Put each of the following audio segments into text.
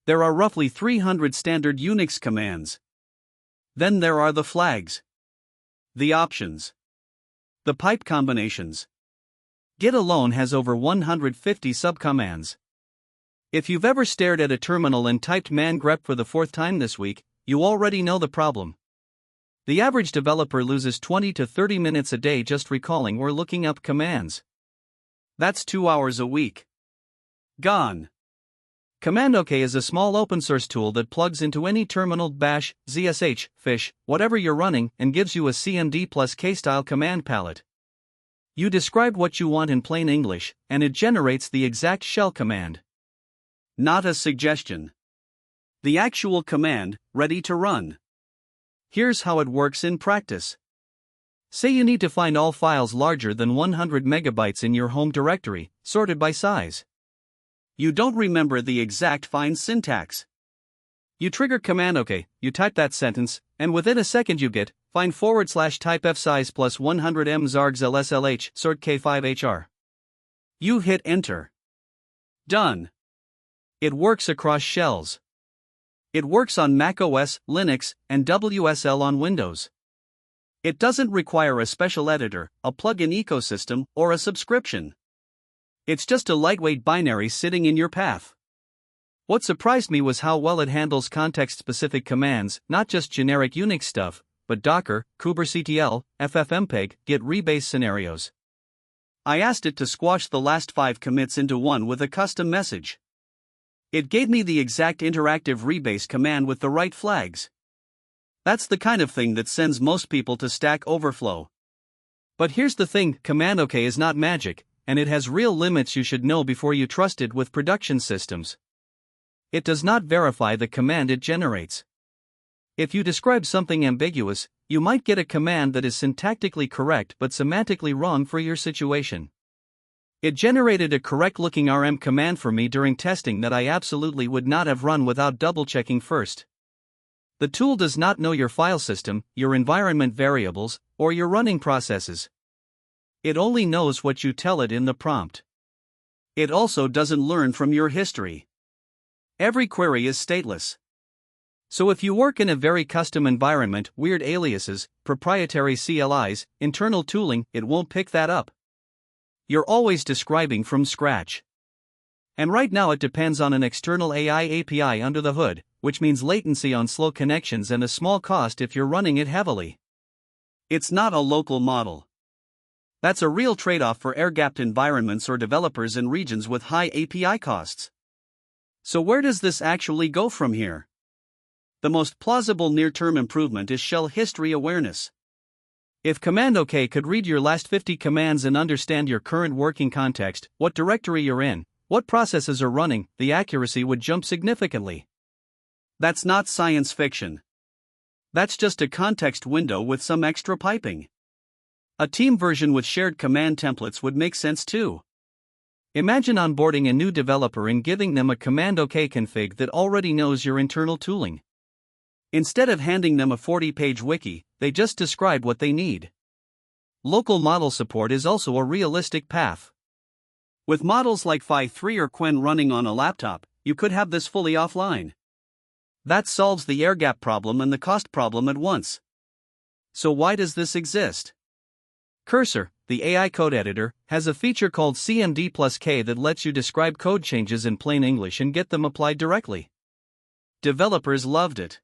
There are roughly 300 standard Unix commands. Then there are the flags, the options, the pipe combinations. Git alone has over 150 subcommands. If you've ever stared at a terminal and typed man grep for the fourth time this week, you already know the problem. The average developer loses 20 to 30 minutes a day just recalling or looking up commands. That's 2 hours a week. Gone. CommandOK is a small open source tool that plugs into any terminal, bash, zsh, fish, whatever you're running, and gives you a Cmd+K style command palette. You describe what you want in plain English, and it generates the exact shell command. Not a suggestion. The actual command, ready to run. Here's how it works in practice. Say you need to find all files larger than 100 megabytes in your home directory, sorted by size. You don't remember the exact find syntax. You trigger CommandOK, you type that sentence, and within a second you get find /type f size plus 100 m zargs lslh sort k5hr. You hit enter. Done. It works across shells. It works on Mac OS, Linux, and WSL on Windows. It doesn't require a special editor, a plugin ecosystem, or a subscription. It's just a lightweight binary sitting in your path. What surprised me was how well it handles context-specific commands, not just generic Unix stuff, but Docker, kubectl, ffmpeg, git rebase scenarios. I asked it to squash the last 5 commits into one with a custom message. It gave me the exact interactive rebase command with the right flags. That's the kind of thing that sends most people to Stack Overflow. But here's the thing, CommandOK is not magic, and it has real limits you should know before you trust it with production systems. It does not verify the command it generates. If you describe something ambiguous, you might get a command that is syntactically correct but semantically wrong for your situation. It generated a correct-looking RM command for me during testing that I absolutely would not have run without double-checking first. The tool does not know your file system, your environment variables, or your running processes. It only knows what you tell it in the prompt. It also doesn't learn from your history. Every query is stateless. So if you work in a very custom environment, weird aliases, proprietary CLIs, internal tooling, it won't pick that up. You're always describing from scratch. And right now it depends on an external AI API under the hood, which means latency on slow connections and a small cost if you're running it heavily. It's not a local model. That's a real trade-off for air-gapped environments or developers in regions with high API costs. So where does this actually go from here? The most plausible near-term improvement is shell history awareness. If CommandOK could read your last 50 commands and understand your current working context, what directory you're in, what processes are running, the accuracy would jump significantly. That's not science fiction. That's just a context window with some extra piping. A team version with shared command templates would make sense too. Imagine onboarding a new developer and giving them a CommandOK config that already knows your internal tooling. Instead of handing them a 40-page wiki, they just describe what they need. Local model support is also a realistic path. With models like Phi3 or Qwen running on a laptop, you could have this fully offline. That solves the air gap problem and the cost problem at once. So why does this exist? Cursor, the AI code editor, has a feature called Cmd+K that lets you describe code changes in plain English and get them applied directly. Developers loved it.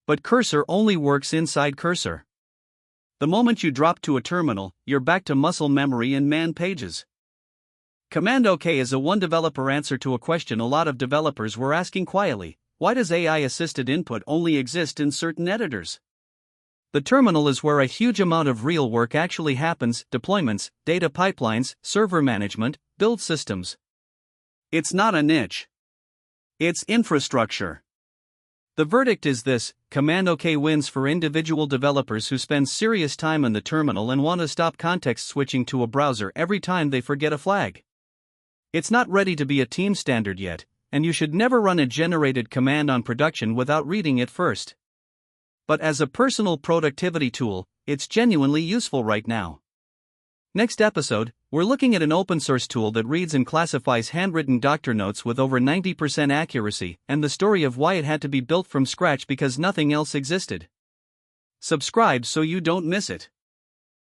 But Cursor only works inside Cursor. The moment you drop to a terminal, you're back to muscle memory and man pages. CommandOK is a one-developer answer to a question a lot of developers were asking quietly: why does AI-assisted input only exist in certain editors? The terminal is where a huge amount of real work actually happens: deployments, data pipelines, server management, build systems. It's not a niche. It's infrastructure. The verdict is this: CommandOK wins for individual developers who spend serious time on the terminal and want to stop context switching to a browser every time they forget a flag. It's not ready to be a team standard yet, and you should never run a generated command on production without reading it first. But as a personal productivity tool, it's genuinely useful right now. Next episode, We're looking at an open source tool that reads and classifies handwritten doctor notes with over 90% accuracy, and the story of why it had to be built from scratch because nothing else existed. Subscribe so you don't miss it.